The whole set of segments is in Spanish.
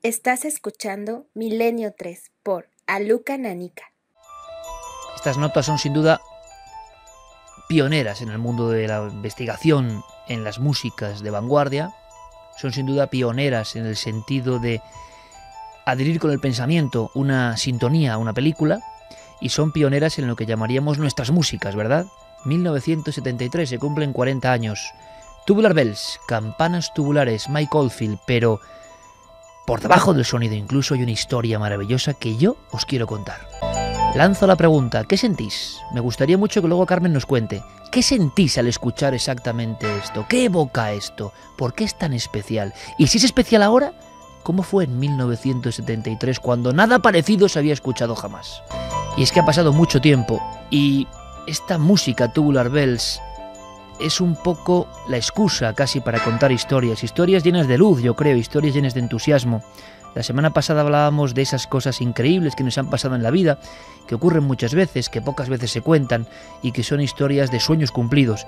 Estás escuchando Milenio 3 por Aluka Nanika. Estas notas son sin duda pioneras en el mundo de la investigación en las músicas de vanguardia. Son sin duda pioneras en el sentido de adherir con el pensamiento una sintonía a una película, y son pioneras en lo que llamaríamos nuestras músicas, ¿verdad? 1973, se cumplen 40 años. Tubular Bells, campanas tubulares, Mike Oldfield, pero por debajo del sonido incluso hay una historia maravillosa que yo os quiero contar. Lanzo la pregunta, ¿qué sentís? Me gustaría mucho que luego Carmen nos cuente. ¿Qué sentís al escuchar exactamente esto? ¿Qué evoca esto? ¿Por qué es tan especial? Y si es especial ahora, ¿cómo fue en 1973 cuando nada parecido se había escuchado jamás? Y es que ha pasado mucho tiempo y esta música Tubular Bells es un poco la excusa casi para contar historias llenas de luz, yo creo, historias llenas de entusiasmo. La semana pasada hablábamos de esas cosas increíbles que nos han pasado en la vida, que ocurren muchas veces, que pocas veces se cuentan y que son historias de sueños cumplidos.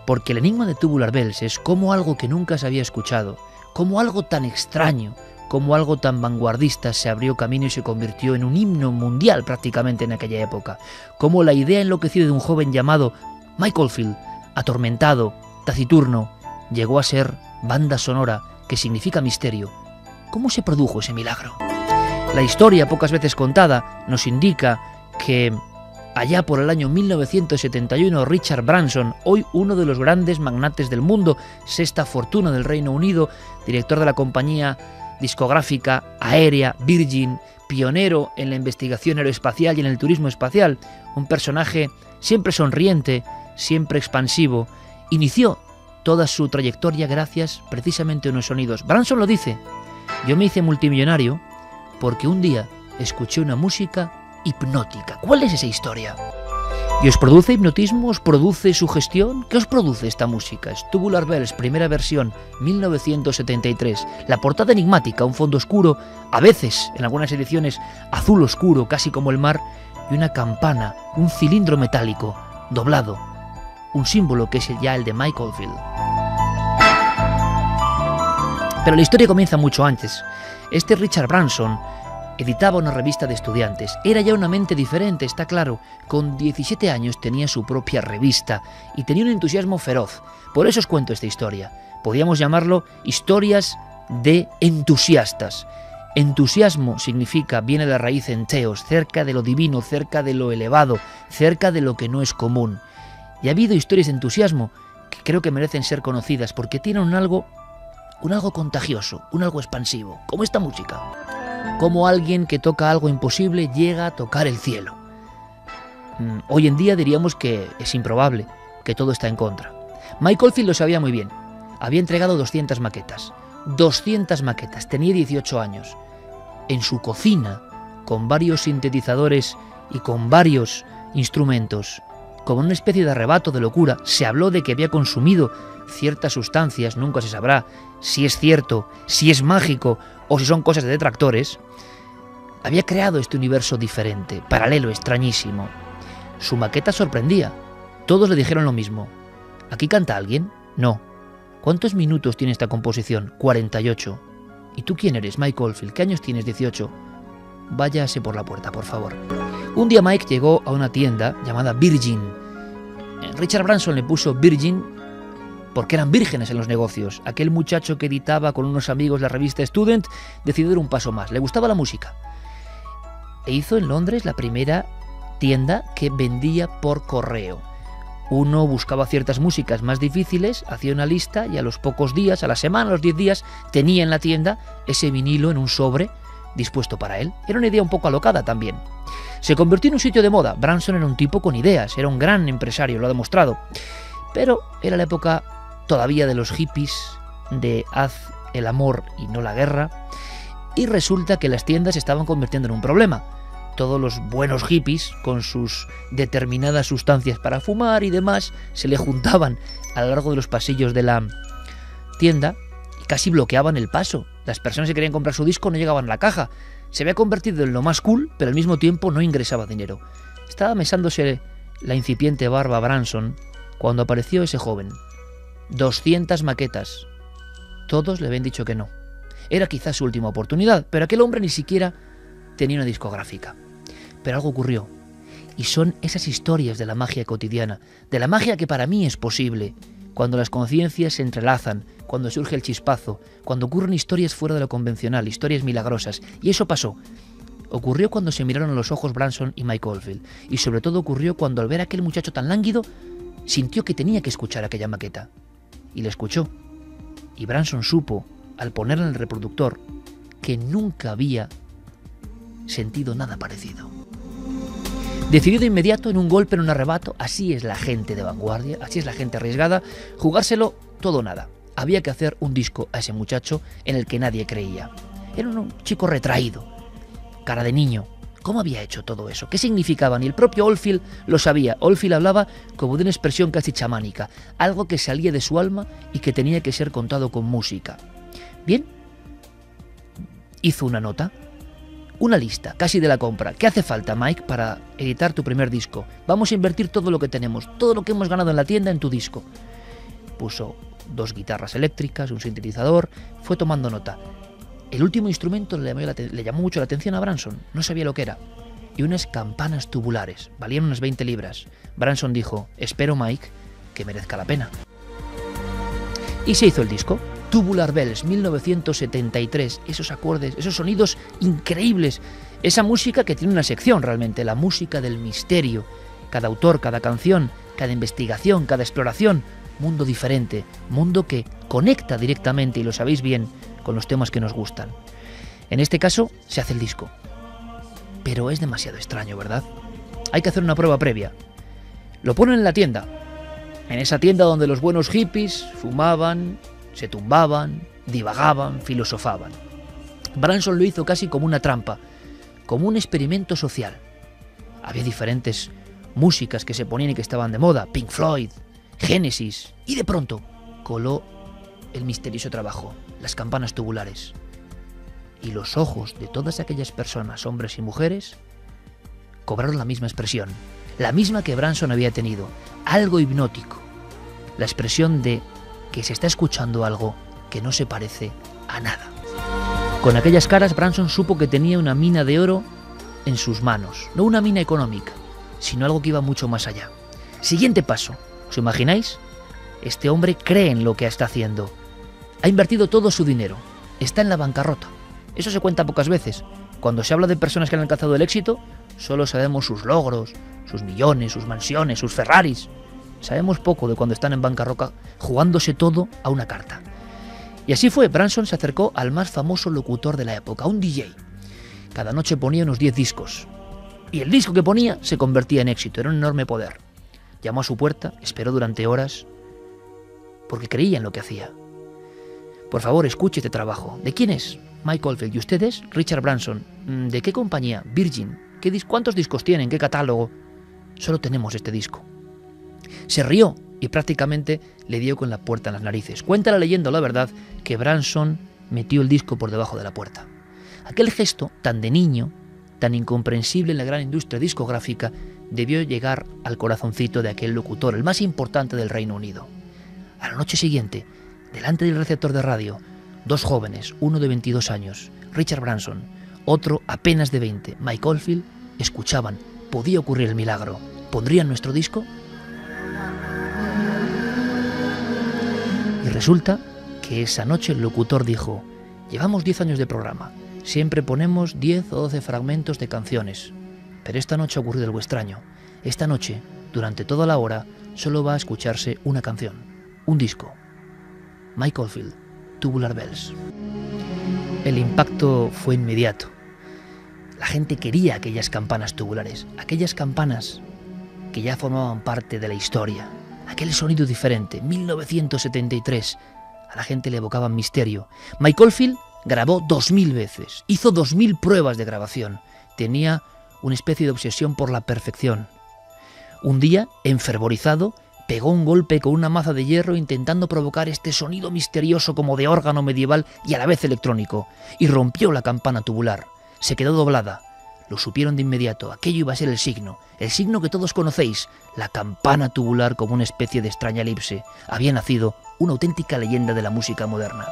Porque el enigma de Tubular Bells es como algo que nunca se había escuchado, como algo tan extraño, como algo tan vanguardista se abrió camino y se convirtió en un himno mundial prácticamente en aquella época. Como la idea enloquecida de un joven llamado Mike Oldfield, atormentado, taciturno, llegó a ser banda sonora, que significa misterio. ¿Cómo se produjo ese milagro? La historia, pocas veces contada, nos indica que allá por el año 1971, Richard Branson, hoy uno de los grandes magnates del mundo, sexta fortuna del Reino Unido, director de la compañía discográfica aérea Virgin, pionero en la investigación aeroespacial y en el turismo espacial, un personaje siempre sonriente, siempre expansivo, inició toda su trayectoria gracias precisamente a unos sonidos. Branson lo dice: yo me hice multimillonario porque un día escuché una música hipnótica. ¿Cuál es esa historia? ¿Y os produce hipnotismo? ¿Os produce sugestión? ¿Qué os produce esta música? Es Tubular Bells, primera versión, 1973. La portada enigmática, un fondo oscuro, a veces, en algunas ediciones, azul oscuro, casi como el mar, y una campana, un cilindro metálico, doblado. Un símbolo que es ya el de Mike Oldfield. Pero la historia comienza mucho antes. Este Richard Branson editaba una revista de estudiantes. Era ya una mente diferente, está claro. Con 17 años tenía su propia revista y tenía un entusiasmo feroz. Por eso os cuento esta historia. Podríamos llamarlo historias de entusiastas. Entusiasmo significa, viene de la raíz enteos, cerca de lo divino, cerca de lo elevado, cerca de lo que no es común. Y ha habido historias de entusiasmo que creo que merecen ser conocidas porque tienen un algo contagioso, un algo expansivo, como esta música. Como alguien que toca algo imposible llega a tocar el cielo. Hoy en día diríamos que es improbable, que todo está en contra. Mike Oldfield lo sabía muy bien. Había entregado 200 maquetas. 200 maquetas, tenía 18 años. En su cocina, con varios sintetizadores y con varios instrumentos, como una especie de arrebato de locura, se habló de que había consumido ciertas sustancias, nunca se sabrá si es cierto, si es mágico o si son cosas de detractores. Había creado este universo diferente, paralelo, extrañísimo. Su maqueta sorprendía. Todos le dijeron lo mismo. ¿Aquí canta alguien? No. ¿Cuántos minutos tiene esta composición? 48. ¿Y tú quién eres, Mike Oldfield? ¿Qué años tienes? 18. Váyase por la puerta, por favor. Un día Mike llegó a una tienda llamada Virgin. Richard Branson le puso Virgin porque eran vírgenes en los negocios. Aquel muchacho que editaba con unos amigos la revista Student decidió dar un paso más. Le gustaba la música. E hizo en Londres la primera tienda que vendía por correo. Uno buscaba ciertas músicas más difíciles, hacía una lista y a los pocos días, a la semana, a los 10 días, tenía en la tienda ese vinilo en un sobre dispuesto para él. Era una idea un poco alocada también. Se convirtió en un sitio de moda. Branson era un tipo con ideas, era un gran empresario, lo ha demostrado. Pero era la época todavía de los hippies, de haz el amor y no la guerra, y resulta que las tiendas se estaban convirtiendo en un problema. Todos los buenos hippies, con sus determinadas sustancias para fumar y demás, se le juntaban a lo largo de los pasillos de la tienda y casi bloqueaban el paso. Las personas que querían comprar su disco no llegaban a la caja. Se había convertido en lo más cool, pero al mismo tiempo no ingresaba dinero. Estaba mesándose la incipiente barba Branson cuando apareció ese joven. 200 maquetas. Todos le habían dicho que no. Era quizás su última oportunidad, pero aquel hombre ni siquiera tenía una discográfica. Pero algo ocurrió, y son esas historias de la magia cotidiana, de la magia que para mí es posible, cuando las conciencias se entrelazan, cuando surge el chispazo, cuando ocurren historias fuera de lo convencional, historias milagrosas. Y eso pasó. Ocurrió cuando se miraron a los ojos Branson y Mike Oldfield, y sobre todo ocurrió cuando al ver a aquel muchacho tan lánguido, sintió que tenía que escuchar aquella maqueta. Y la escuchó. Y Branson supo, al ponerla en el reproductor, que nunca había sentido nada parecido. Decidió de inmediato, en un golpe, en un arrebato, así es la gente de vanguardia, así es la gente arriesgada, jugárselo todo o nada. Había que hacer un disco a ese muchacho en el que nadie creía. Era un chico retraído, cara de niño. ¿Cómo había hecho todo eso? ¿Qué significaba? Ni el propio Oldfield lo sabía. Oldfield hablaba como de una expresión casi chamánica, algo que salía de su alma y que tenía que ser contado con música. Bien, hizo una nota, una lista, casi de la compra. ¿Qué hace falta, Mike, para editar tu primer disco? Vamos a invertir todo lo que tenemos, todo lo que hemos ganado en la tienda en tu disco. Puso 2 guitarras eléctricas, un sintetizador, fue tomando nota. El último instrumento le llamó mucho la atención a Branson, no sabía lo que era. Y unas campanas tubulares, valían unas 20 libras. Branson dijo, espero, Mike, que merezca la pena. Y se hizo el disco. Tubular Bells, 1973, esos acordes, esos sonidos increíbles, esa música que tiene una sección realmente, la música del misterio, cada autor, cada canción, cada investigación, cada exploración, mundo diferente, mundo que conecta directamente, y lo sabéis bien, con los temas que nos gustan. En este caso, se hace el disco, pero es demasiado extraño, ¿verdad? Hay que hacer una prueba previa. Lo ponen en la tienda, en esa tienda donde los buenos hippies fumaban, se tumbaban, divagaban, filosofaban. Branson lo hizo casi como una trampa, como un experimento social. Había diferentes músicas que se ponían y que estaban de moda, Pink Floyd, Genesis, y de pronto coló el misterioso trabajo, las campanas tubulares. Y los ojos de todas aquellas personas, hombres y mujeres, cobraron la misma expresión, la misma que Branson había tenido, algo hipnótico, la expresión de que se está escuchando algo que no se parece a nada. Con aquellas caras, Branson supo que tenía una mina de oro en sus manos, no una mina económica, sino algo que iba mucho más allá. Siguiente paso, ¿os imagináis? Este hombre cree en lo que está haciendo. Ha invertido todo su dinero, está en la bancarrota. Eso se cuenta pocas veces. Cuando se habla de personas que han alcanzado el éxito, solo sabemos sus logros, sus millones, sus mansiones, sus Ferraris. Sabemos poco de cuando están en bancarrota, jugándose todo a una carta. Y así fue, Branson se acercó al más famoso locutor de la época, un DJ. Cada noche ponía unos 10 discos. Y el disco que ponía se convertía en éxito, era un enorme poder. Llamó a su puerta, esperó durante horas, porque creía en lo que hacía. Por favor, escuche este trabajo. ¿De quién es? Mike Oldfield. ¿Y usted es? Richard Branson. ¿De qué compañía? Virgin. ¿Cuántos discos tienen? ¿Qué catálogo? Solo tenemos este disco. Se rió y prácticamente le dio con la puerta en las narices. Cuenta la leyenda, la verdad, que Branson metió el disco por debajo de la puerta. Aquel gesto, tan de niño, tan incomprensible en la gran industria discográfica, debió llegar al corazoncito de aquel locutor, el más importante del Reino Unido. A la noche siguiente, delante del receptor de radio, 2 jóvenes, uno de 22 años, Richard Branson, otro apenas de 20, Mike Oldfield, escuchaban. ¿Podía ocurrir el milagro? ¿Pondrían nuestro disco? Y resulta que esa noche el locutor dijo, llevamos 10 años de programa, siempre ponemos 10 o 12 fragmentos de canciones, pero esta noche ha ocurrido algo extraño. Esta noche, durante toda la hora, solo va a escucharse una canción, un disco. Mike Oldfield, Tubular Bells. El impacto fue inmediato. La gente quería aquellas campanas tubulares, aquellas campanas que ya formaban parte de la historia. Aquel sonido diferente, 1973, a la gente le evocaba misterio. Mike Oldfield grabó 2000 veces, hizo 2000 pruebas de grabación. Tenía una especie de obsesión por la perfección. Un día, enfervorizado, pegó un golpe con una maza de hierro intentando provocar este sonido misterioso como de órgano medieval y a la vez electrónico, y rompió la campana tubular. Se quedó doblada. Lo supieron de inmediato, aquello iba a ser el signo que todos conocéis, la campana tubular como una especie de extraña elipse. Había nacido una auténtica leyenda de la música moderna.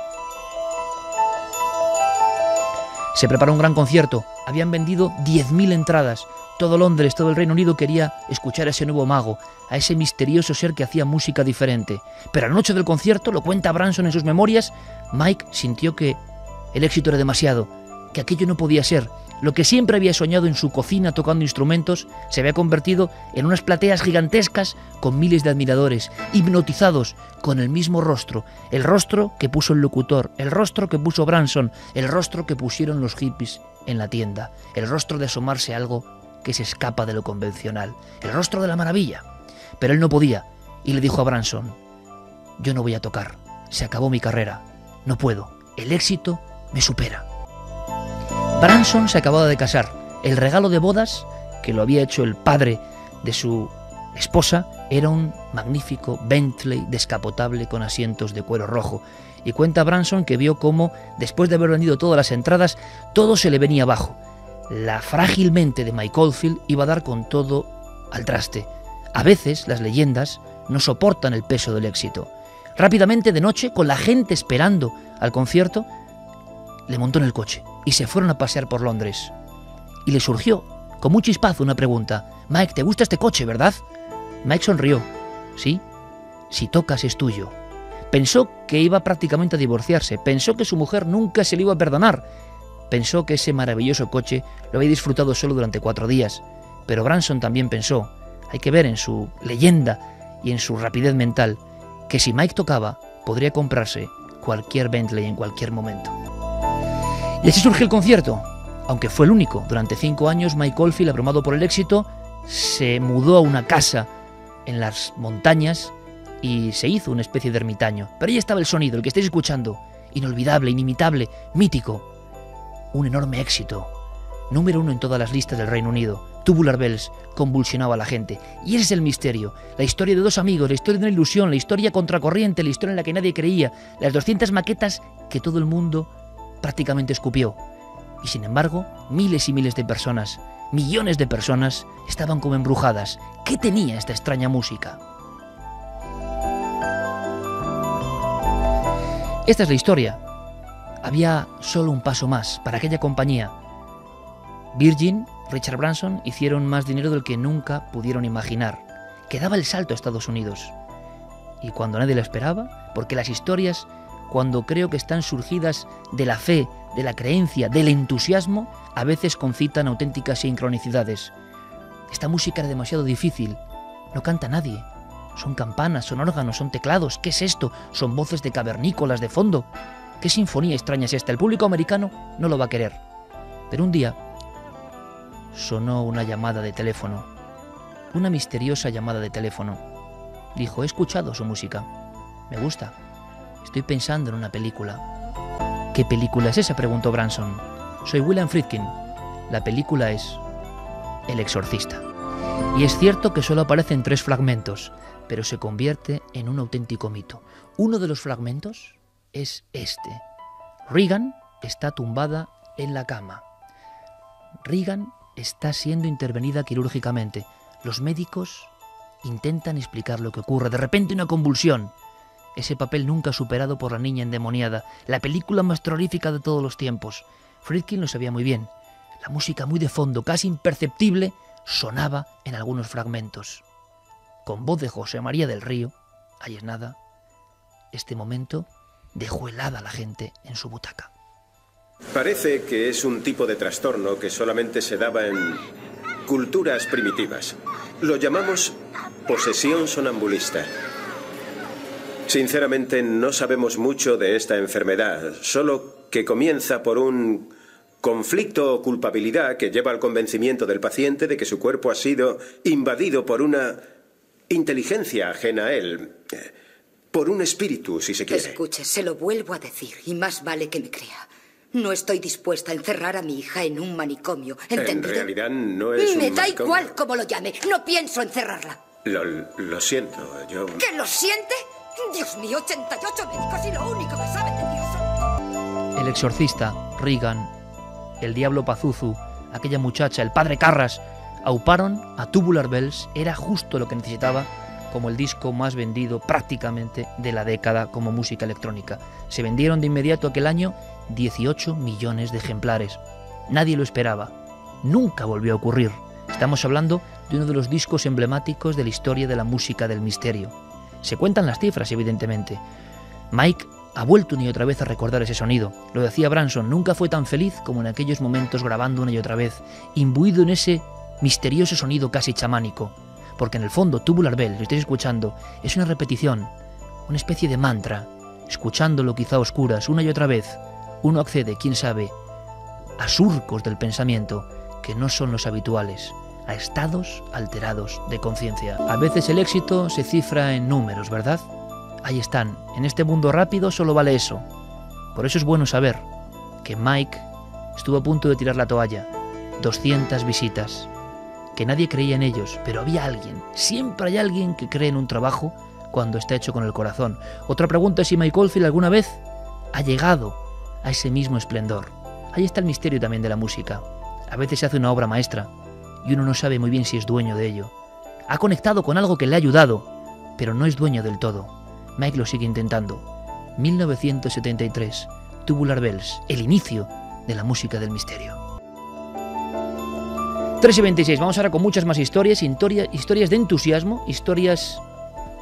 Se preparó un gran concierto, habían vendido 10.000 entradas. Todo Londres, todo el Reino Unido quería escuchar a ese nuevo mago, a ese misterioso ser que hacía música diferente. Pero a la noche del concierto, lo cuenta Branson en sus memorias, Mike sintió que el éxito era demasiado, que aquello no podía ser. Lo que siempre había soñado en su cocina tocando instrumentos se había convertido en unas plateas gigantescas con miles de admiradores, hipnotizados con el mismo rostro, el rostro que puso el locutor, el rostro que puso Branson, el rostro que pusieron los hippies en la tienda, el rostro de asomarse a algo que se escapa de lo convencional, el rostro de la maravilla. Pero él no podía, y le dijo a Branson: yo no voy a tocar, se acabó mi carrera, no puedo, el éxito me supera. Branson se acababa de casar. El regalo de bodas, que lo había hecho el padre de su esposa, era un magnífico Bentley descapotable con asientos de cuero rojo. Y cuenta Branson que vio cómo, después de haber vendido todas las entradas, todo se le venía abajo. La frágil mente de Mike Oldfield iba a dar con todo al traste. A veces las leyendas no soportan el peso del éxito. Rápidamente, de noche, con la gente esperando al concierto, le montó en el coche y se fueron a pasear por Londres. Y le surgió, con un chispazo, una pregunta: Mike, ¿te gusta este coche, verdad? Mike sonrió. Sí, si tocas es tuyo. Pensó que iba prácticamente a divorciarse, pensó que su mujer nunca se lo iba a perdonar, pensó que ese maravilloso coche lo había disfrutado solo durante 4 días. Pero Branson también pensó, hay que ver en su leyenda y en su rapidez mental, que si Mike tocaba, podría comprarse cualquier Bentley en cualquier momento. Y así surgió el concierto. Aunque fue el único, durante 5 años Mike Oldfield, abrumado por el éxito, se mudó a una casa en las montañas y se hizo una especie de ermitaño. Pero ahí estaba el sonido, el que estáis escuchando, inolvidable, inimitable, mítico. Un enorme éxito, número 1 en todas las listas del Reino Unido. Tubular Bells convulsionaba a la gente. Y ese es el misterio, la historia de 2 amigos, la historia de una ilusión, la historia contracorriente, la historia en la que nadie creía, las 200 maquetas que todo el mundo prácticamente escupió. Y sin embargo, miles y miles de personas, millones de personas, estaban como embrujadas. ¿Qué tenía esta extraña música? Esta es la historia. Había solo un paso más para aquella compañía. Virgin, Richard Branson, hicieron más dinero del que nunca pudieron imaginar. Quedaba el salto a Estados Unidos. Y cuando nadie lo esperaba, porque las historias, cuando creo que están surgidas de la fe, de la creencia, del entusiasmo, a veces concitan auténticas sincronicidades. Esta música era demasiado difícil. No canta nadie. Son campanas, son órganos, son teclados. ¿Qué es esto? Son voces de cavernícolas de fondo. ¿Qué sinfonía extraña es esta? El público americano no lo va a querer. Pero un día sonó una llamada de teléfono. Una misteriosa llamada de teléfono. Dijo: he escuchado su música. Me gusta. Estoy pensando en una película. ¿Qué película es esa?, preguntó Branson. Soy William Friedkin. La película es El Exorcista. Y es cierto que solo aparecen 3 fragmentos, pero se convierte en un auténtico mito. Uno de los fragmentos es este. Regan está tumbada en la cama. Regan está siendo intervenida quirúrgicamente. Los médicos intentan explicar lo que ocurre. De repente una convulsión. Ese papel nunca superado por la niña endemoniada. La película más terrorífica de todos los tiempos. Friedkin lo sabía muy bien. La música muy de fondo, casi imperceptible, sonaba en algunos fragmentos. Con voz de José María del Río, ahí es nada, este momento dejó helada a la gente en su butaca. Parece que es un tipo de trastorno que solamente se daba en culturas primitivas. Lo llamamos posesión sonambulista. Sinceramente, no sabemos mucho de esta enfermedad, solo que comienza por un conflicto o culpabilidad que lleva al convencimiento del paciente de que su cuerpo ha sido invadido por una inteligencia ajena a él, por un espíritu, si se quiere. Escuche, se lo vuelvo a decir, y más vale que me crea. No estoy dispuesta a encerrar a mi hija en un manicomio, ¿entendido? En realidad no es un Me da manicomio. igual cómo lo llame, no pienso encerrarla. Lo siento, yo... ¿Que lo siente? Dios mío, 88 médicos y lo único que saben de Dios son... El Exorcista, Regan, el Diablo Pazuzu, aquella muchacha, el padre Carras, auparon a Tubular Bells. Era justo lo que necesitaba como el disco más vendido prácticamente de la década como música electrónica. Se vendieron de inmediato aquel año 18 millones de ejemplares. Nadie lo esperaba. Nunca volvió a ocurrir. Estamos hablando de uno de los discos emblemáticos de la historia de la música del misterio. Se cuentan las cifras, evidentemente. Mike ha vuelto una y otra vez a recordar ese sonido. Lo decía Branson, nunca fue tan feliz como en aquellos momentos grabando una y otra vez, imbuido en ese misterioso sonido casi chamánico. Porque en el fondo, Tubular Bells, lo estáis escuchando, es una repetición, una especie de mantra. Escuchándolo quizá a oscuras una y otra vez, uno accede, quién sabe, a surcos del pensamiento que no son los habituales, a estados alterados de conciencia. A veces el éxito se cifra en números, ¿verdad? Ahí están, en este mundo rápido solo vale eso. Por eso es bueno saber que Mike estuvo a punto de tirar la toalla. 200 visitas, que nadie creía en ellos, pero había alguien, siempre hay alguien que cree en un trabajo cuando está hecho con el corazón. Otra pregunta es si Mike Oldfield alguna vez ha llegado a ese mismo esplendor. Ahí está el misterio también de la música. A veces se hace una obra maestra y uno no sabe muy bien si es dueño de ello. Ha conectado con algo que le ha ayudado, pero no es dueño del todo. Mike lo sigue intentando. 1973, Tubular Bells, el inicio de la música del misterio. 3:26, vamos ahora con muchas más historias de entusiasmo, historias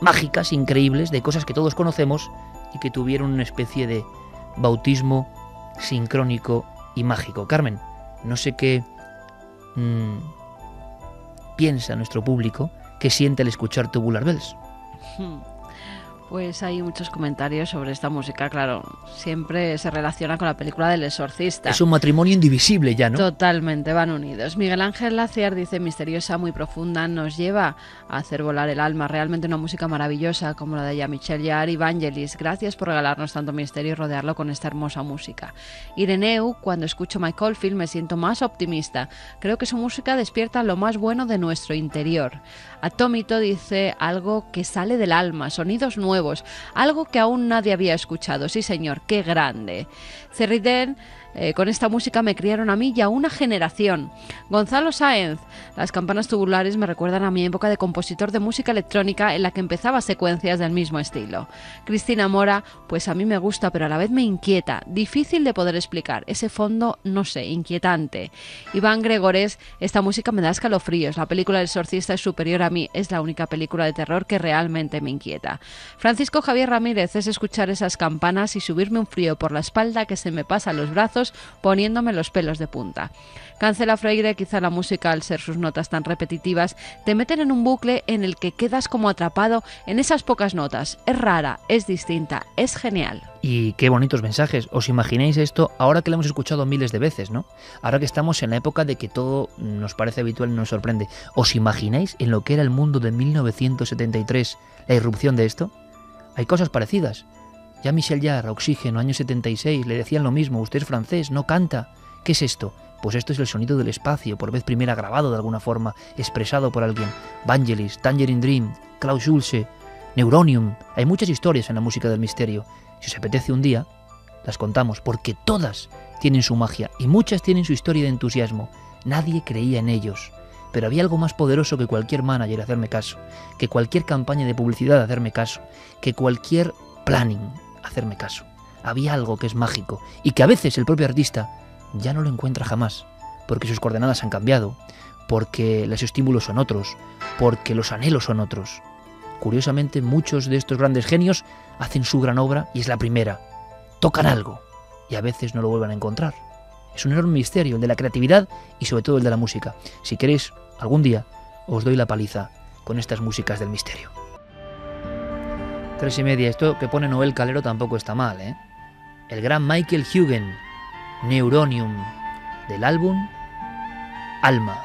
mágicas, increíbles, de cosas que todos conocemos y que tuvieron una especie de bautismo sincrónico y mágico. Carmen, no sé qué piensa nuestro público, qué siente al escuchar Tubular Bells. Pues hay muchos comentarios sobre esta música, claro, siempre se relaciona con la película del Exorcista. Es un matrimonio indivisible ya, ¿no? Totalmente, van unidos. Miguel Ángel Laciar dice, misteriosa, muy profunda, nos lleva a hacer volar el alma, realmente una música maravillosa como la de Jean-Michel Jarre y Vangelis. Gracias por regalarnos tanto misterio y rodearlo con esta hermosa música. Ireneu, cuando escucho Mike Oldfield me siento más optimista, creo que su música despierta lo más bueno de nuestro interior. Atómito dice algo que sale del alma, sonidos nuevos, algo que aún nadie había escuchado. Sí, señor, qué grande. Cerriden, con esta música me criaron a mí y a una generación. Gonzalo Sáenz, las campanas tubulares me recuerdan a mi época de compositor de música electrónica en la que empezaba secuencias del mismo estilo. Cristina Mora, pues a mí me gusta pero a la vez me inquieta, difícil de poder explicar, ese fondo, no sé, inquietante. Iván Gregores, esta música me da escalofríos, la película El Exorcista es superior a mí, es la única película de terror que realmente me inquieta. Francisco Javier Ramírez, es escuchar esas campanas y subirme un frío por la espalda que se me pasa a los brazos poniéndome los pelos de punta. Cancela Freire, quizá la música, al ser sus notas tan repetitivas, te meten en un bucle en el que quedas como atrapado en esas pocas notas. Es rara, es distinta, es genial. Y qué bonitos mensajes. ¿Os imagináis esto ahora que lo hemos escuchado miles de veces, no? Ahora que estamos en la época de que todo nos parece habitual y nos sorprende. ¿Os imagináis en lo que era el mundo de 1973 la irrupción de esto? Hay cosas parecidas. Jean-Michel Jarre, Oxígeno, año 76, le decían lo mismo, usted es francés, no canta. ¿Qué es esto? Pues esto es el sonido del espacio, por vez primera grabado de alguna forma, expresado por alguien. Vangelis, Tangerine Dream, Klaus Schulze, Neuronium. Hay muchas historias en la música del misterio. Si os apetece un día, las contamos, porque todas tienen su magia y muchas tienen su historia de entusiasmo. Nadie creía en ellos, pero había algo más poderoso que cualquier manager hacerme caso, que cualquier campaña de publicidad hacerme caso, que cualquier planning hacerme caso. Había algo que es mágico y que a veces el propio artista ya no lo encuentra jamás, porque sus coordenadas han cambiado, porque los estímulos son otros, porque los anhelos son otros. Curiosamente, muchos de estos grandes genios hacen su gran obra y es la primera. Tocan algo y a veces no lo vuelven a encontrar. Es un enorme misterio el de la creatividad y sobre todo el de la música. Si queréis, algún día os doy la paliza con estas músicas del misterio. 3:30, esto que pone Noel Calero tampoco está mal, ¿eh? El gran Michael Huguen, Neuronium, del álbum Alma.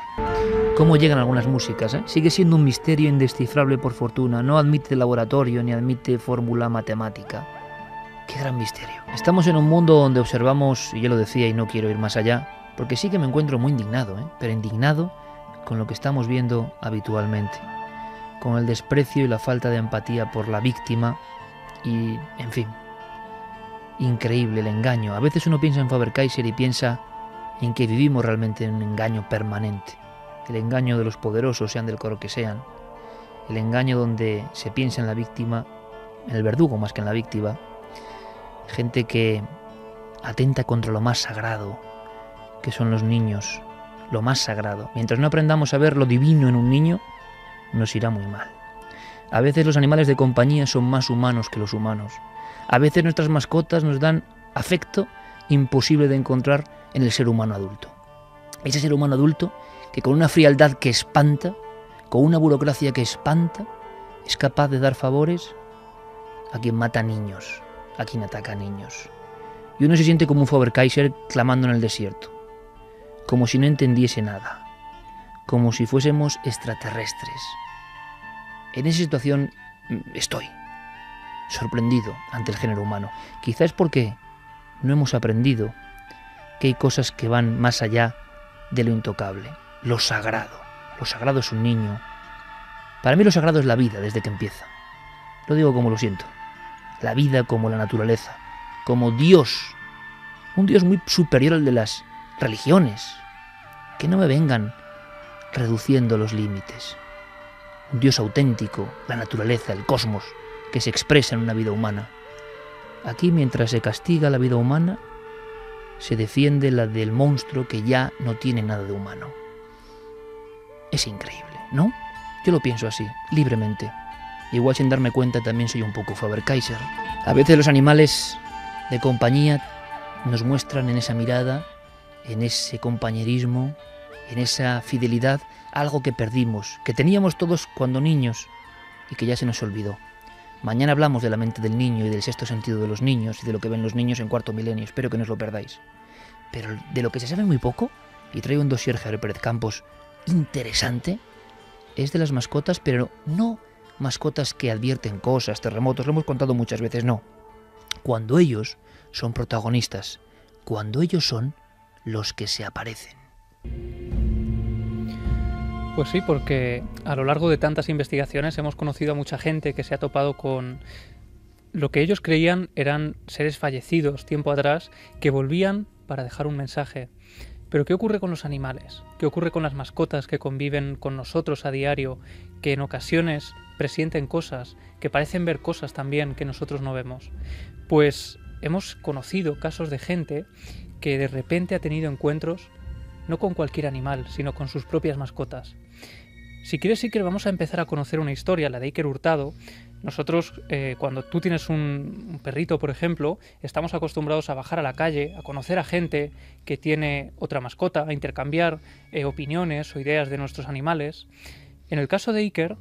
¿Cómo llegan algunas músicas, eh? Sigue siendo un misterio indescifrable por fortuna, no admite laboratorio ni admite fórmula matemática. ¡Qué gran misterio! Estamos en un mundo donde observamos, y yo lo decía y no quiero ir más allá, porque sí que me encuentro muy indignado, pero indignado con lo que estamos viendo habitualmente, con el desprecio y la falta de empatía por la víctima y, en fin, increíble el engaño. A veces uno piensa en Faber-Kaiser y piensa en que vivimos realmente en un engaño permanente, el engaño de los poderosos, sean del color que sean, el engaño donde se piensa en la víctima, en el verdugo más que en la víctima, gente que atenta contra lo más sagrado, que son los niños, lo más sagrado. Mientras no aprendamos a ver lo divino en un niño, nos irá muy mal. A veces los animales de compañía son más humanos que los humanos. A veces nuestras mascotas nos dan afecto imposible de encontrar en el ser humano adulto. Ese ser humano adulto que con una frialdad que espanta, con una burocracia que espanta, es capaz de dar favores a quien mata niños, a quien ataca a niños. Y uno se siente como un Faber-Kaiser clamando en el desierto, como si no entendiese nada, como si fuésemos extraterrestres. En esa situación estoy sorprendido ante el género humano. Quizás porque no hemos aprendido que hay cosas que van más allá de lo intocable, lo sagrado. Lo sagrado es un niño. Para mí lo sagrado es la vida desde que empieza. Lo digo como lo siento. La vida como la naturaleza, como Dios. Un Dios muy superior al de las religiones. Que no me vengan reduciendo los límites. Un Dios auténtico, la naturaleza, el cosmos, que se expresa en una vida humana. Aquí, mientras se castiga la vida humana, se defiende la del monstruo que ya no tiene nada de humano. Es increíble, ¿no? Yo lo pienso así, libremente. Igual sin darme cuenta también soy un poco Faber-Kaiser. A veces los animales de compañía nos muestran en esa mirada, en ese compañerismo, en esa fidelidad, algo que perdimos, que teníamos todos cuando niños y que ya se nos olvidó. Mañana hablamos de la mente del niño y del sexto sentido de los niños y de lo que ven los niños en Cuarto Milenio. Espero que no os lo perdáis. Pero de lo que se sabe muy poco, y traigo un dossier Javier Pérez Campos interesante, es de las mascotas, pero no mascotas que advierten cosas, terremotos, lo hemos contado muchas veces, no. Cuando ellos son protagonistas, cuando ellos son los que se aparecen. Pues sí, porque a lo largo de tantas investigaciones hemos conocido a mucha gente que se ha topado con lo que ellos creían eran seres fallecidos tiempo atrás que volvían para dejar un mensaje. Pero ¿qué ocurre con los animales? ¿Qué ocurre con las mascotas que conviven con nosotros a diario, que en ocasiones presienten cosas, que parecen ver cosas también que nosotros no vemos? Pues hemos conocido casos de gente que de repente ha tenido encuentros no con cualquier animal, sino con sus propias mascotas. Si quieres, Iker, vamos a empezar a conocer una historia, la de Iker Hurtado. Nosotros, cuando tú tienes un perrito, por ejemplo, estamos acostumbrados a bajar a la calle, a conocer a gente que tiene otra mascota, a intercambiar opiniones o ideas de nuestros animales. En el caso de Iker,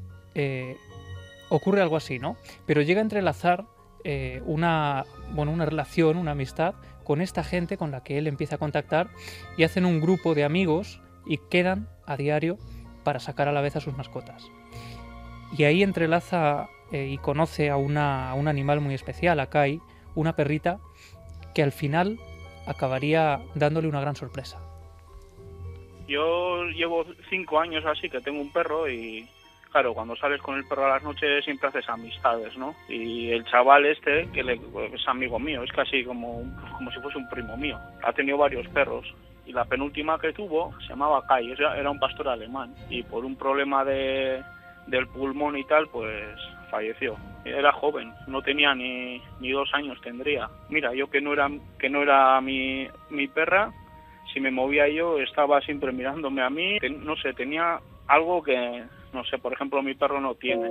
ocurre algo así, ¿no? Pero llega a entrelazar una relación, una amistad con esta gente con la que él empieza a contactar y hacen un grupo de amigos y quedan a diario para sacar a la vez a sus mascotas. Y ahí entrelaza y conoce a un animal muy especial, a Kai, una perrita que al final acabaría dándole una gran sorpresa. Yo llevo 5 años así que tengo un perro y claro, cuando sales con el perro a las noches siempre haces amistades, ¿no? Y el chaval este, que es amigo mío, es casi como si fuese un primo mío. Ha tenido varios perros y la penúltima que tuvo se llamaba Kai, era un pastor alemán y por un problema del pulmón y tal, pues falleció. Era joven, no tenía ni 2 años tendría. Mira, yo que no era mi perra, si me movía yo estaba siempre mirándome a mí, no sé, tenía algo que, no sé, por ejemplo, mi perro no tiene.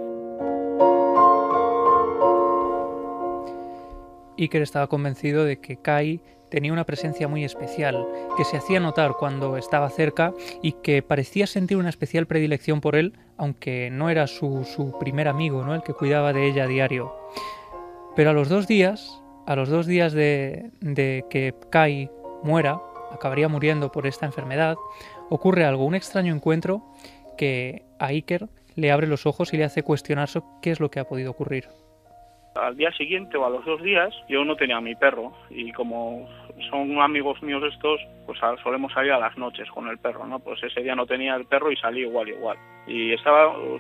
Iker estaba convencido de que Kai tenía una presencia muy especial, que se hacía notar cuando estaba cerca y que parecía sentir una especial predilección por él, aunque no era su primer amigo, ¿no? El que cuidaba de ella a diario. Pero a los 2 días de que Kai muera, acabaría muriendo por esta enfermedad, ocurre algo, un extraño encuentro que a Iker le abre los ojos y le hace cuestionarse qué es lo que ha podido ocurrir. Al día siguiente o a los 2 días yo no tenía a mi perro y como son amigos míos estos, pues solemos salir a las noches con el perro, ¿no? Pues ese día no tenía el perro y salí igual. Y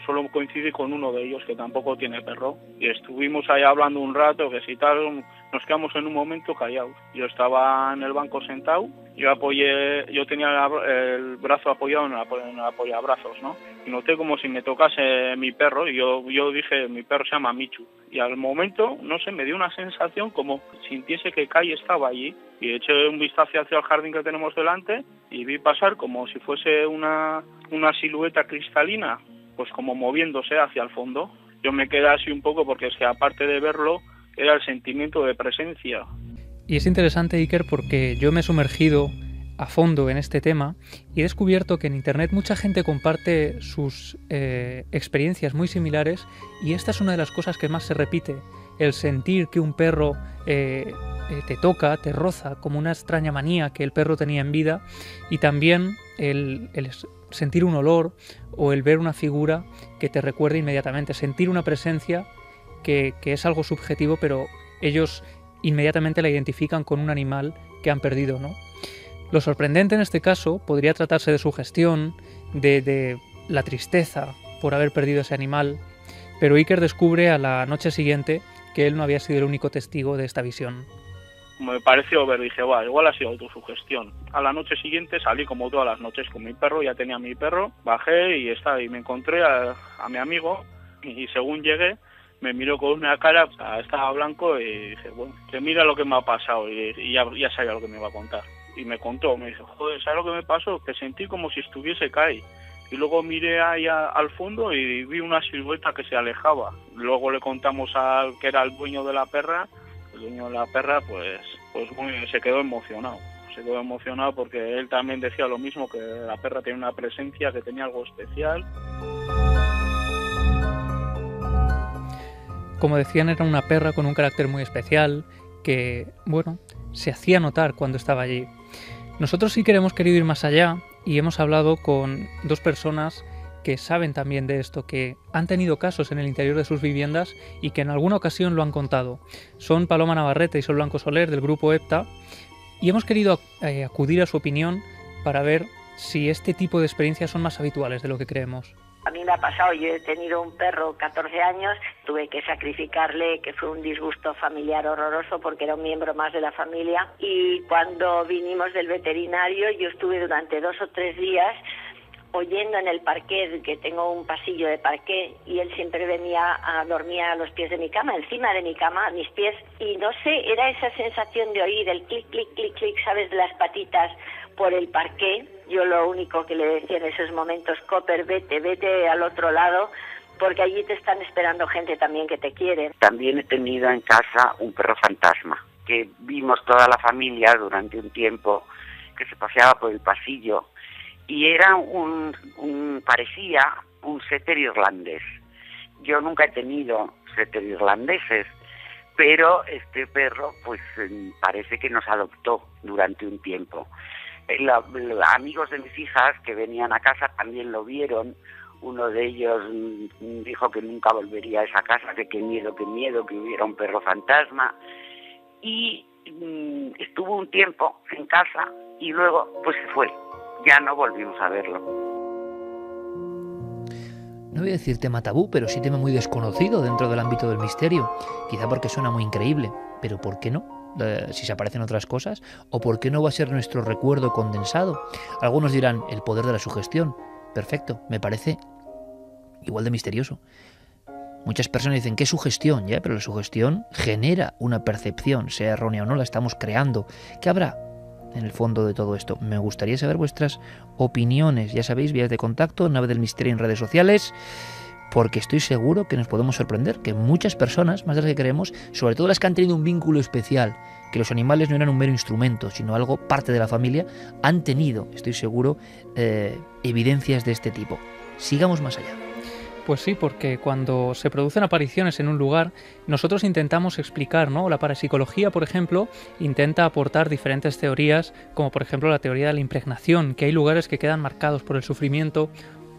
solo coincidí con uno de ellos que tampoco tiene perro y estuvimos ahí hablando un rato, que si tal, nos quedamos en un momento callados. Yo estaba en el banco sentado, yo tenía el brazo apoyado en el apoyabrazos, ¿no? Y noté como si me tocase mi perro, y yo dije, mi perro se llama Michu. Y al momento, no sé, me dio una sensación como sintiese que Kai estaba allí. Y eché un vistazo hacia el jardín que tenemos delante y vi pasar como si fuese una silueta cristalina, pues como moviéndose hacia el fondo. Yo me quedé así un poco porque es que aparte de verlo, era el sentimiento de presencia. Y es interesante, Iker, porque yo me he sumergido a fondo en este tema y he descubierto que en Internet mucha gente comparte sus experiencias muy similares, y esta es una de las cosas que más se repite, el sentir que un perro te toca, te roza, como una extraña manía que el perro tenía en vida, y también el sentir un olor o el ver una figura que te recuerda inmediatamente, sentir una presencia que es algo subjetivo, pero ellos inmediatamente la identifican con un animal que han perdido, ¿no? Lo sorprendente en este caso podría tratarse de sugestión, de la tristeza por haber perdido ese animal, pero Iker descubre a la noche siguiente que él no había sido el único testigo de esta visión. Me pareció ver, dije, igual ha sido autosugestión. A la noche siguiente salí como todas las noches con mi perro, ya tenía mi perro, bajé y me encontré a mi amigo, y según llegué me miró con una cara, estaba blanco, y dije, bueno, que mira lo que me ha pasado, y ya sabía lo que me iba a contar. Y me contó, me dijo, joder, ¿sabes lo que me pasó? Que sentí como si estuviese Kai. Y luego miré ahí al fondo y vi una silueta que se alejaba. Luego le contamos al que era el dueño de la perra. El dueño de la perra, pues se quedó emocionado. Se quedó emocionado porque él también decía lo mismo, que la perra tenía una presencia, que tenía algo especial. Como decían, era una perra con un carácter muy especial que, bueno, se hacía notar cuando estaba allí. Nosotros sí que hemos querido ir más allá y hemos hablado con dos personas que saben también de esto, que han tenido casos en el interior de sus viviendas y que en alguna ocasión lo han contado. Son Paloma Navarrete y Sol Blanco Soler, del grupo EPTA, y hemos querido acudir a su opinión para ver si este tipo de experiencias son más habituales de lo que creemos. A mí me ha pasado, yo he tenido un perro 14 años, tuve que sacrificarle, que fue un disgusto familiar horroroso porque era un miembro más de la familia, y cuando vinimos del veterinario yo estuve durante 2 o 3 días oyendo en el parquet, que tengo un pasillo de parquet, y él siempre dormía a los pies de mi cama, encima de mi cama, a mis pies, y no sé, era esa sensación de oír el clic, clic, clic, clic, ¿sabes?, de las patitas por el parquet. Yo lo único que le decía en esos momentos, Copper, vete al otro lado, porque allí te están esperando gente también que te quiere. También he tenido en casa un perro fantasma, que vimos toda la familia durante un tiempo, que se paseaba por el pasillo, y era parecía un setter irlandés. Yo nunca he tenido setter irlandeses, pero este perro pues parece que nos adoptó durante un tiempo. Los amigos de mis hijas que venían a casa también lo vieron. Uno de ellos dijo que nunca volvería a esa casa, que qué miedo que hubiera un perro fantasma. Y estuvo un tiempo en casa y luego pues se fue. Ya no volvimos a verlo. No voy a decir tema tabú, pero sí tema muy desconocido dentro del ámbito del misterio. Quizá porque suena muy increíble, pero ¿por qué no? Si se aparecen otras cosas, o por qué no va a ser nuestro recuerdo condensado. Algunos dirán, el poder de la sugestión. Perfecto, me parece igual de misterioso. Muchas personas dicen, ¿qué sugestión? Ya, pero la sugestión genera una percepción, sea errónea o no, la estamos creando. ¿Qué habrá en el fondo de todo esto? Me gustaría saber vuestras opiniones. Ya sabéis, vías de contacto, Nave del Misterio en redes sociales, porque estoy seguro que nos podemos sorprender, que muchas personas, más de las que creemos, sobre todo las que han tenido un vínculo especial, que los animales no eran un mero instrumento, sino algo parte de la familia, han tenido, estoy seguro, evidencias de este tipo. Sigamos más allá. Pues sí, porque cuando se producen apariciones en un lugar, nosotros intentamos explicar, ¿no? La parapsicología, por ejemplo, intenta aportar diferentes teorías, como por ejemplo la teoría de la impregnación, que hay lugares que quedan marcados por el sufrimiento,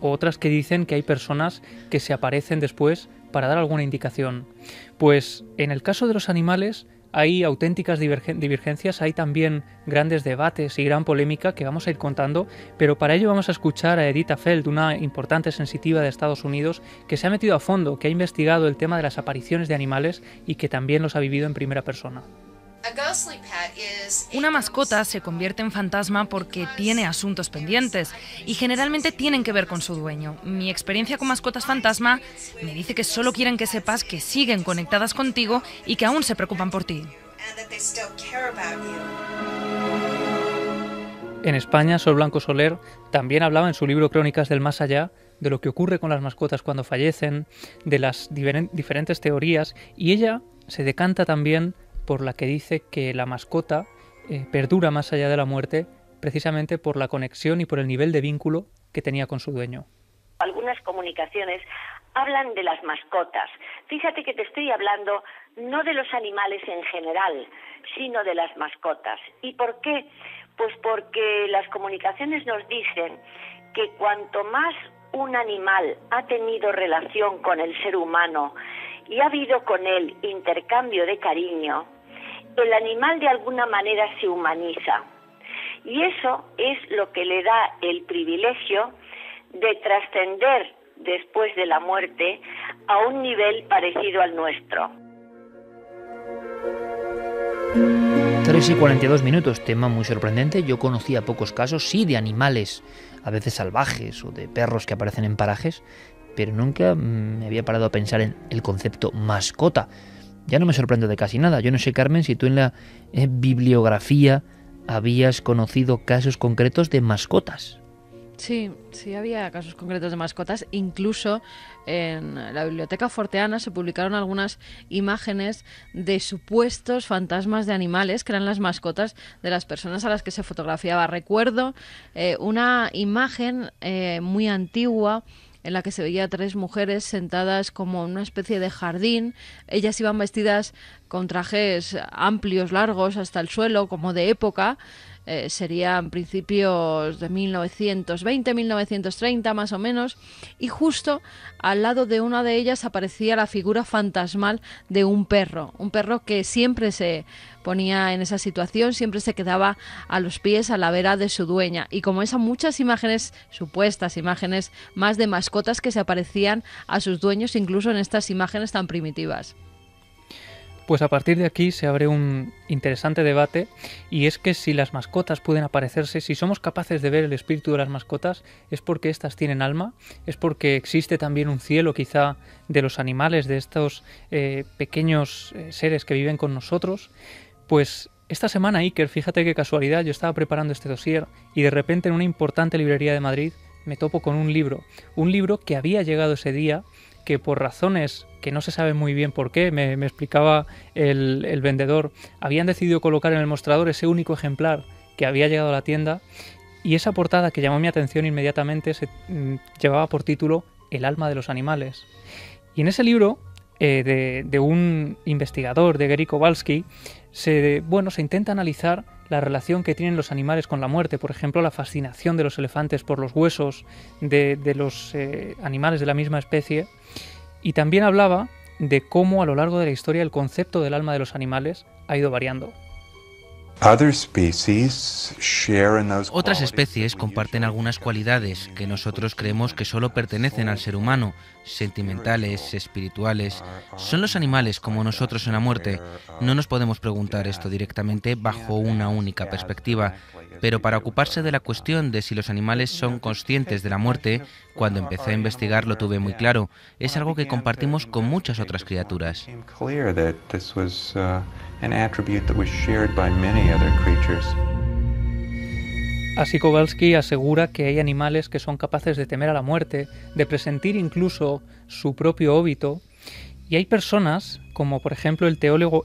o otras que dicen que hay personas que se aparecen después para dar alguna indicación. Pues en el caso de los animales hay auténticas divergencias, hay también grandes debates y gran polémica que vamos a ir contando, pero para ello vamos a escuchar a Edith Afeld, una importante sensitiva de Estados Unidos que se ha metido a fondo, que ha investigado el tema de las apariciones de animales y que también los ha vivido en primera persona. Una mascota se convierte en fantasma porque tiene asuntos pendientes y generalmente tienen que ver con su dueño. Mi experiencia con mascotas fantasma me dice que solo quieren que sepas que siguen conectadas contigo y que aún se preocupan por ti. En España, Sol Blanco Soler también hablaba en su libro Crónicas del Más Allá de lo que ocurre con las mascotas cuando fallecen, de las diferentes teorías, y ella se decanta también por la que dice que la mascota perdura más allá de la muerte precisamente por la conexión y por el nivel de vínculo que tenía con su dueño. Algunas comunicaciones hablan de las mascotas. Fíjate que te estoy hablando no de los animales en general, sino de las mascotas. ¿Y por qué? Pues porque las comunicaciones nos dicen que cuanto más un animal ha tenido relación con el ser humano y ha habido con él intercambio de cariño, el animal de alguna manera se humaniza. Y eso es lo que le da el privilegio de trascender después de la muerte a un nivel parecido al nuestro. 3:42, tema muy sorprendente. Yo conocía pocos casos, sí, de animales, a veces salvajes, o de perros que aparecen en parajes, pero nunca me había parado a pensar en el concepto mascota. Ya no me sorprendo de casi nada. Yo no sé, Carmen, si tú en la bibliografía habías conocido casos concretos de mascotas. Sí, había casos concretos de mascotas. Incluso en la Biblioteca Forteana se publicaron algunas imágenes de supuestos fantasmas de animales que eran las mascotas de las personas a las que se fotografiaba. Recuerdo una imagen muy antigua en la que se veía 3 mujeres sentadas como en una especie de jardín. Ellas iban vestidas con trajes amplios, largos, hasta el suelo, como de época. Serían principios de 1920, 1930 más o menos, y justo al lado de una de ellas aparecía la figura fantasmal de un perro que siempre se ponía en esa situación, siempre se quedaba a los pies, a la vera de su dueña, y como esa, muchas imágenes, supuestas imágenes más de mascotas que se aparecían a sus dueños, incluso en estas imágenes tan primitivas. Pues a partir de aquí se abre un interesante debate, y es que si las mascotas pueden aparecerse, si somos capaces de ver el espíritu de las mascotas, es porque éstas tienen alma, es porque existe también un cielo quizá de los animales, de estos pequeños seres que viven con nosotros. Pues esta semana, Iker, fíjate qué casualidad, yo estaba preparando este dossier y de repente en una importante librería de Madrid me topo con un libro que había llegado ese día, que por razones que no se sabe muy bien por qué, me explicaba el vendedor, habían decidido colocar en el mostrador ese único ejemplar que había llegado a la tienda, y esa portada que llamó mi atención inmediatamente llevaba por título El alma de los animales. Y en ese libro, de un investigador, de Gary Kowalski, se intenta analizar la relación que tienen los animales con la muerte, por ejemplo, la fascinación de los elefantes por los huesos de los animales de la misma especie, y también hablaba de cómo a lo largo de la historia el concepto del alma de los animales ha ido variando. Otras especies comparten algunas cualidades que nosotros creemos que solo pertenecen al ser humano, sentimentales, espirituales. ¿Son los animales como nosotros en la muerte? No nos podemos preguntar esto directamente bajo una única perspectiva, pero para ocuparse de la cuestión de si los animales son conscientes de la muerte, cuando empecé a investigar lo tuve muy claro. Es algo que compartimos con muchas otras criaturas. Así Kowalski asegura que hay animales que son capaces de temer a la muerte, de presentir incluso su propio óbito, y hay personas, como por ejemplo el teólogo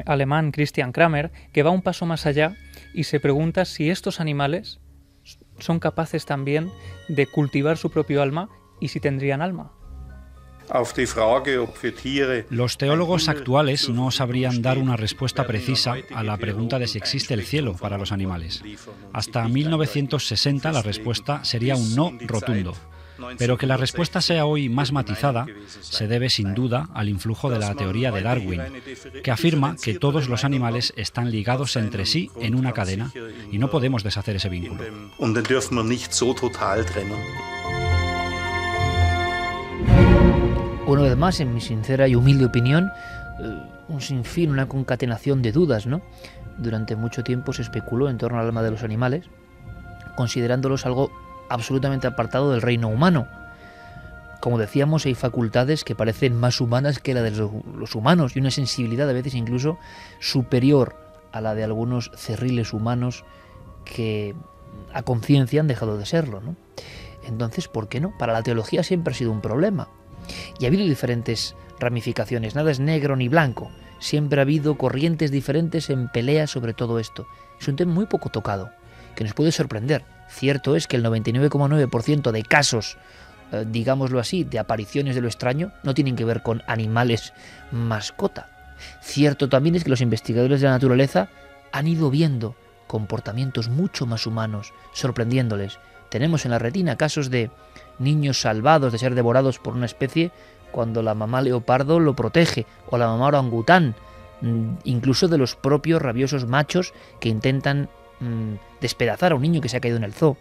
alemán Christian Kramer, que va un paso más allá y se pregunta si estos animales son capaces también de cultivar su propio alma y si tendrían alma. Los teólogos actuales no sabrían dar una respuesta precisa a la pregunta de si existe el cielo para los animales. Hasta 1960 la respuesta sería un no rotundo. Pero que la respuesta sea hoy más matizada se debe sin duda al influjo de la teoría de Darwin, que afirma que todos los animales están ligados entre sí en una cadena y no podemos deshacer ese vínculo. Una vez más, en mi sincera y humilde opinión, un sinfín, una concatenación de dudas, ¿no? Durante mucho tiempo se especuló en torno al alma de los animales, considerándolos algo absolutamente apartado del reino humano. Como decíamos, hay facultades que parecen más humanas que la de los humanos y una sensibilidad a veces incluso superior a la de algunos cerriles humanos que a conciencia han dejado de serlo, ¿no? Entonces, ¿por qué no? Para la teología siempre ha sido un problema. Y ha habido diferentes ramificaciones, nada es negro ni blanco. Siempre ha habido corrientes diferentes en pelea sobre todo esto. Es un tema muy poco tocado, que nos puede sorprender. Cierto es que el 99,9% de casos, digámoslo así, de apariciones de lo extraño, no tienen que ver con animales mascota. Cierto también es que los investigadores de la naturaleza han ido viendo comportamientos mucho más humanos, sorprendiéndoles. Tenemos en la retina casos de niños salvados de ser devorados por una especie cuando la mamá leopardo lo protege, o la mamá orangután, incluso de los propios rabiosos machos que intentan despedazar a un niño que se ha caído en el zoo.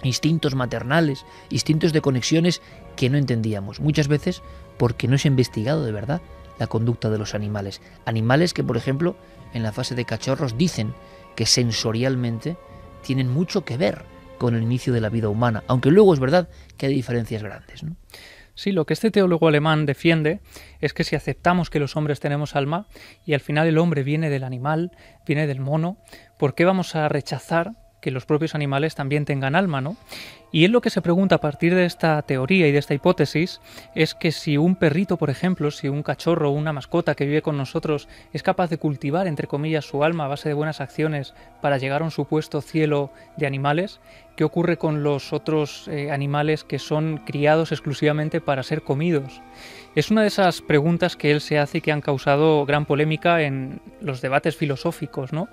Instintos maternales, instintos de conexiones que no entendíamos, muchas veces porque no se ha investigado de verdad la conducta de los animales. Animales que, por ejemplo, en la fase de cachorros dicen que sensorialmente tienen mucho que ver con el inicio de la vida humana, aunque luego es verdad que hay diferencias grandes, ¿no? Sí, lo que este teólogo alemán defiende es que si aceptamos que los hombres tenemos alma y al final el hombre viene del animal, viene del mono, ¿por qué vamos a rechazar que los propios animales también tengan alma, ¿no? Y él lo que se pregunta a partir de esta teoría y de esta hipótesis es que si un perrito, por ejemplo, si un cachorro o una mascota que vive con nosotros es capaz de cultivar, entre comillas, su alma a base de buenas acciones para llegar a un supuesto cielo de animales, ¿qué ocurre con los otros animales que son criados exclusivamente para ser comidos? Es una de esas preguntas que él se hace y que han causado gran polémica en los debates filosóficos, ¿no?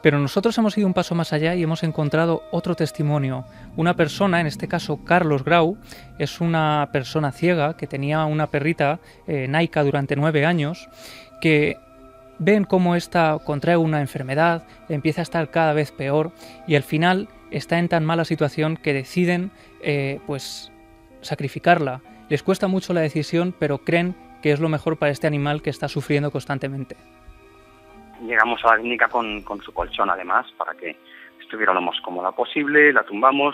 Pero nosotros hemos ido un paso más allá y hemos encontrado otro testimonio. Una persona, en este caso Carlos Grau, es una persona ciega que tenía una perrita, Naika, durante 9 años, que ven cómo ésta contrae una enfermedad, empieza a estar cada vez peor y al final está en tan mala situación que deciden pues sacrificarla. Les cuesta mucho la decisión, pero creen que es lo mejor para este animal que está sufriendo constantemente. Llegamos a la clínica con su colchón, además, para que estuviera lo más cómoda posible, la tumbamos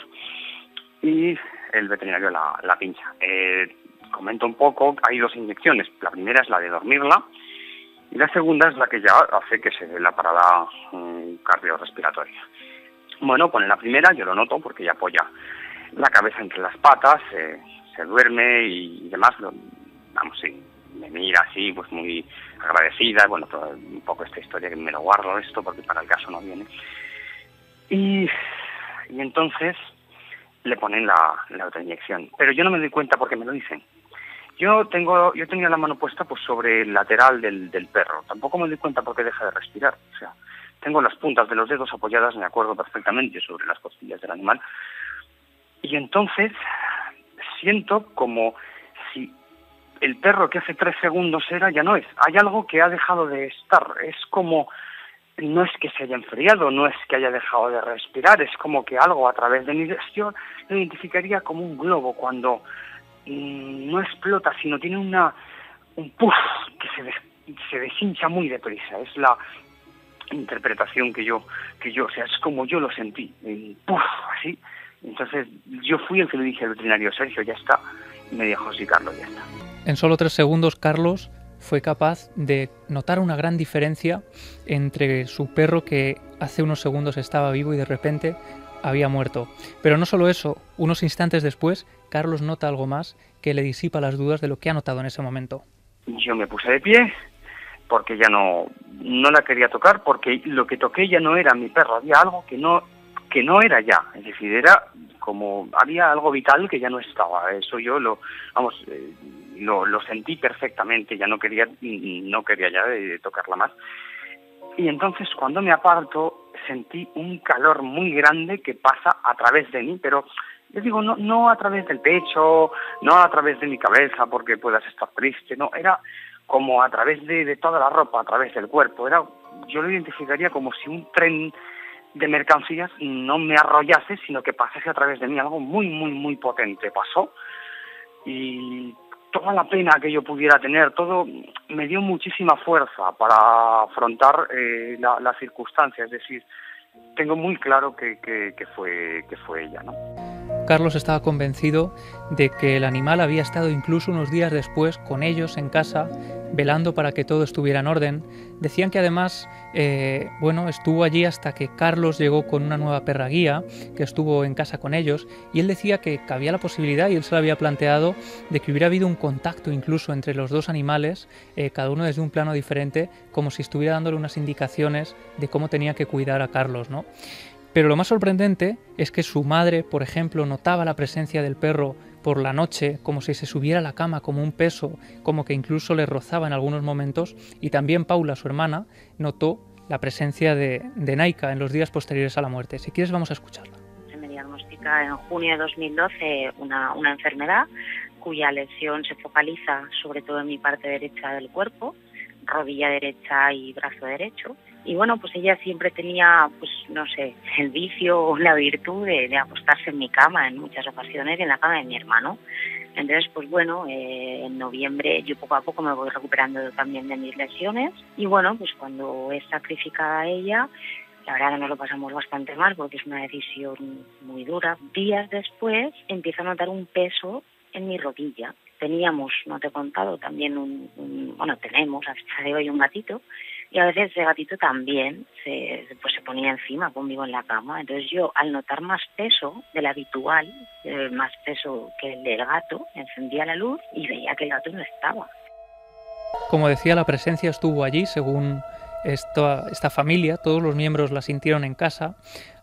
y el veterinario la pincha. Comento un poco, hay 2 inyecciones. La primera es la de dormirla y la segunda es la que ya hace que se dé la parada cardiorrespiratoria. Bueno, con la primera yo lo noto porque ella apoya la cabeza entre las patas, se duerme y demás. Vamos, sí, me mira así, pues muy agradecida. Bueno, todo, un poco esta historia que me lo guardo esto porque para el caso no viene. Y entonces le ponen la otra inyección. Pero yo no me doy cuenta porque me lo dicen. Yo tenía la mano puesta pues sobre el lateral del perro. Tampoco me doy cuenta porque deja de respirar. O sea, tengo las puntas de los dedos apoyadas, me acuerdo perfectamente, sobre las costillas del animal. Y entonces siento como si el perro que hace 3 segundos era, ya no es. Hay algo que ha dejado de estar. Es como, no es que se haya enfriado, no es que haya dejado de respirar, es como que algo a través de mi gestión lo identificaría como un globo cuando no explota, sino tiene un puff que se deshincha muy deprisa. Es la interpretación que yo, o sea, es como yo lo sentí, puff, así. Entonces yo fui el que le dije al veterinario, Sergio, ya está, y me dijo, sí, Carlos, ya está. En solo 3 segundos, Carlos fue capaz de notar una gran diferencia entre su perro que hace unos segundos estaba vivo y de repente había muerto. Pero no solo eso, unos instantes después, Carlos nota algo más que le disipa las dudas de lo que ha notado en ese momento. Yo me puse de pie porque ya no la quería tocar, porque lo que toqué ya no era mi perro, había algo que no era ya, es decir, era como había algo vital que ya no estaba. Eso yo lo sentí perfectamente, ya no quería ya tocarla más. Y entonces cuando me aparto sentí un calor muy grande que pasa a través de mí, pero les digo, no a través del pecho, no a través de mi cabeza porque puedas estar triste, no, era como a través de toda la ropa, a través del cuerpo. Yo lo identificaría como si un tren de mercancías no me arrollase, sino que pasase a través de mí. Algo muy, muy, muy potente pasó, y toda la pena que yo pudiera tener, todo me dio muchísima fuerza para afrontar la circunstancia. Es decir, tengo muy claro que fue ella, ¿no? Carlos estaba convencido de que el animal había estado incluso unos días después con ellos en casa, velando para que todo estuviera en orden. Decían que además, estuvo allí hasta que Carlos llegó con una nueva perra guía, que estuvo en casa con ellos, y él decía que cabía la posibilidad, y él se lo había planteado, de que hubiera habido un contacto incluso entre los dos animales, cada uno desde un plano diferente, como si estuviera dándole unas indicaciones de cómo tenía que cuidar a Carlos, ¿no? Pero lo más sorprendente es que su madre, por ejemplo, notaba la presencia del perro por la noche, como si se subiera a la cama como un peso, como que incluso le rozaba en algunos momentos, y también Paula, su hermana, notó la presencia de Naika en los días posteriores a la muerte. Si quieres, vamos a escucharla. Se me diagnostica en junio de 2012 una enfermedad cuya lesión se focaliza sobre todo en mi parte derecha del cuerpo, rodilla derecha y brazo derecho. Y bueno, pues ella siempre tenía, pues no sé, el vicio o la virtud de acostarse en mi cama en muchas ocasiones y en la cama de mi hermano. Entonces, pues bueno, en noviembre yo poco a poco me voy recuperando también de mis lesiones. Y bueno, pues cuando es sacrificada ella, la verdad que nos lo pasamos bastante mal porque es una decisión muy dura. Días después empiezo a notar un peso en mi rodilla. Teníamos, no te he contado, también tenemos a fecha de hoy un gatito, y a veces ese gatito también se ponía encima conmigo en la cama. Entonces yo, al notar más peso del habitual, más peso que el del gato, encendía la luz y veía que el gato no estaba. Como decía, la presencia estuvo allí, según esta familia, todos los miembros la sintieron en casa,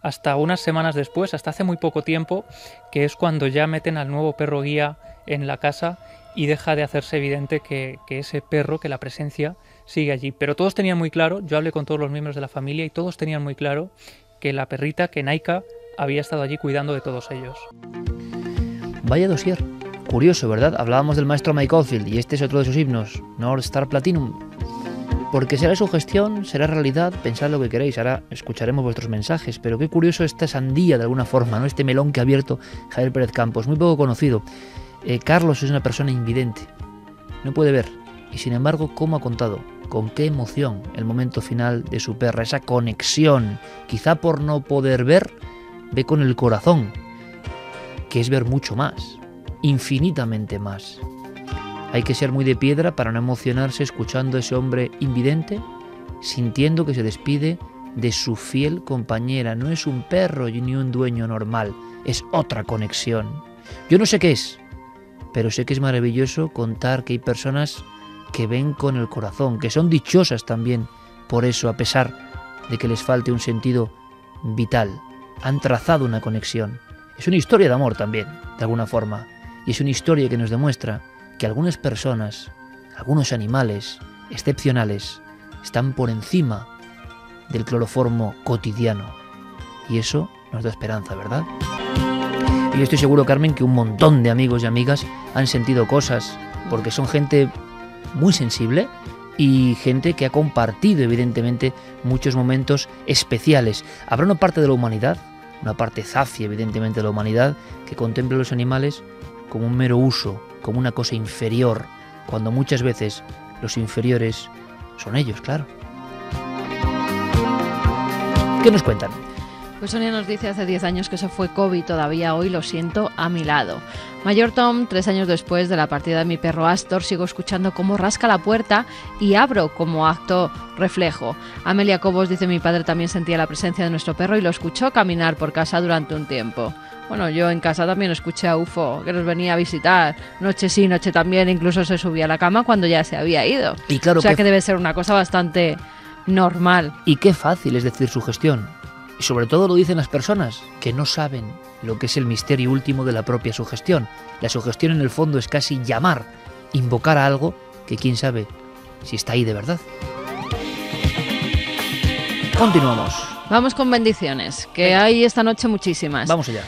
hasta unas semanas después, hasta hace muy poco tiempo, que es cuando ya meten al nuevo perro guía en la casa y deja de hacerse evidente que ese perro, que la presencia sigue allí. Pero todos tenían muy claro, yo hablé con todos los miembros de la familia y todos tenían muy claro que la perrita, que Naika, había estado allí cuidando de todos ellos. Vaya dossier. Curioso, ¿verdad? Hablábamos del maestro Mike Oldfield y este es otro de sus himnos, North Star Platinum. Porque será sugestión, será realidad, pensad lo que queréis, ahora escucharemos vuestros mensajes, pero qué curioso esta sandía de alguna forma, ¿no? Este melón que ha abierto Javier Pérez Campos, muy poco conocido. Carlos es una persona invidente, no puede ver, y sin embargo, ¿cómo ha contado? Con qué emoción el momento final de su perra, esa conexión, quizá por no poder ver, ve con el corazón, que es ver mucho más, infinitamente más. Hay que ser muy de piedra para no emocionarse escuchando a ese hombre invidente, sintiendo que se despide de su fiel compañera. No es un perro ni un dueño normal, es otra conexión. Yo no sé qué es, pero sé que es maravilloso contar que hay personas que ven con el corazón, que son dichosas también por eso, a pesar de que les falte un sentido vital. Han trazado una conexión. Es una historia de amor también, de alguna forma, y es una historia que nos demuestra que algunas personas, algunos animales excepcionales, están por encima del cloroformo cotidiano. Y eso nos da esperanza, ¿verdad? Y yo estoy seguro, Carmen, que un montón de amigos y amigas han sentido cosas, porque son gente muy sensible y gente que ha compartido, evidentemente, muchos momentos especiales. Habrá una parte de la humanidad, una parte zafia, evidentemente, de la humanidad, que contempla a los animales como un mero uso, como una cosa inferior, cuando muchas veces los inferiores son ellos, claro. ¿Qué nos cuentan? Pues Sonia nos dice, hace 10 años que se fue Kobe, todavía hoy lo siento a mi lado. Mayor Tom, 3 años después de la partida de mi perro Astor, sigo escuchando cómo rasca la puerta y abro como acto reflejo. Amelia Cobos dice, mi padre también sentía la presencia de nuestro perro y lo escuchó caminar por casa durante un tiempo. Bueno, yo en casa también escuché a UFO, que nos venía a visitar, noche sí, noche también, incluso se subía a la cama cuando ya se había ido. Y claro, o sea que debe ser una cosa bastante normal. Y qué fácil es decir sugestión. Y sobre todo lo dicen las personas que no saben lo que es el misterio último de la propia sugestión. La sugestión en el fondo es casi llamar, invocar a algo que quién sabe si está ahí de verdad. Continuamos. Vamos con bendiciones, que hay esta noche muchísimas. Vamos allá.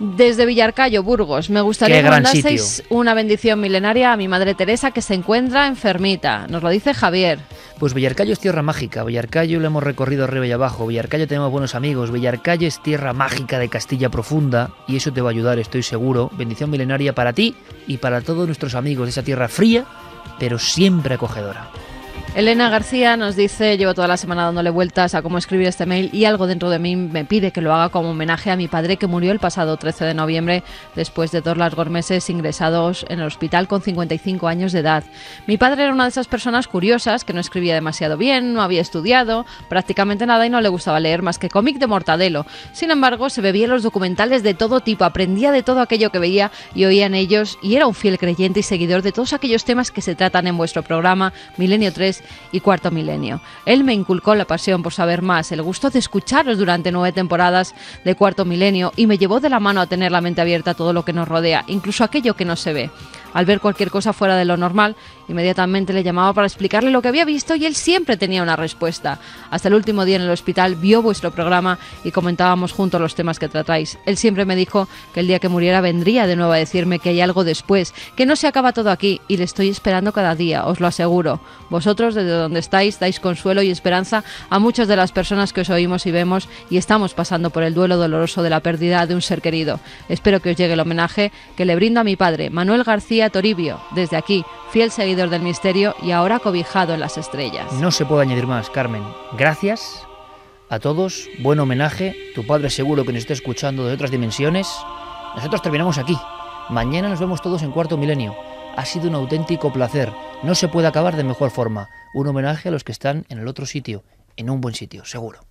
Desde Villarcayo, Burgos, me gustaría Qué que gran mandaseis sitio. una bendición milenaria a mi madre Teresa, que se encuentra enfermita. Nos lo dice Javier. Pues Villarcayo es tierra mágica, Villarcayo lo hemos recorrido arriba y abajo, Villarcayo tenemos buenos amigos, Villarcayo es tierra mágica de Castilla profunda y eso te va a ayudar, estoy seguro. Bendición milenaria para ti y para todos nuestros amigos de esa tierra fría, pero siempre acogedora. Elena García nos dice: llevo toda la semana dándole vueltas a cómo escribir este mail y algo dentro de mí me pide que lo haga como homenaje a mi padre, que murió el pasado 13 de noviembre después de 2 largos meses ingresados en el hospital con 55 años de edad. Mi padre era una de esas personas curiosas que no escribía demasiado bien, no había estudiado prácticamente nada y no le gustaba leer más que cómic de Mortadelo. Sin embargo, se bebía los documentales de todo tipo, aprendía de todo aquello que veía y oía en ellos y era un fiel creyente y seguidor de todos aquellos temas que se tratan en vuestro programa Milenio 3 y Cuarto Milenio. Él me inculcó la pasión por saber más, el gusto de escucharos durante 9 temporadas de Cuarto Milenio y me llevó de la mano a tener la mente abierta a todo lo que nos rodea, incluso aquello que no se ve. Al ver cualquier cosa fuera de lo normal, inmediatamente le llamaba para explicarle lo que había visto y él siempre tenía una respuesta. Hasta el último día en el hospital vio vuestro programa y comentábamos juntos los temas que tratáis. Él siempre me dijo que el día que muriera vendría de nuevo a decirme que hay algo después, que no se acaba todo aquí y le estoy esperando cada día, os lo aseguro. Vosotros, desde donde estáis, dais consuelo y esperanza a muchas de las personas que os oímos y vemos y estamos pasando por el duelo doloroso de la pérdida de un ser querido. Espero que os llegue el homenaje que le brindo a mi padre, Manuel García Toribio, desde aquí, fiel seguidor del misterio y ahora cobijado en las estrellas. No se puede añadir más, Carmen. Gracias a todos, buen homenaje. Tu padre seguro que nos está escuchando de otras dimensiones. Nosotros terminamos aquí. Mañana nos vemos todos en Cuarto Milenio. Ha sido un auténtico placer. No se puede acabar de mejor forma. Un homenaje a los que están en el otro sitio, en un buen sitio, seguro.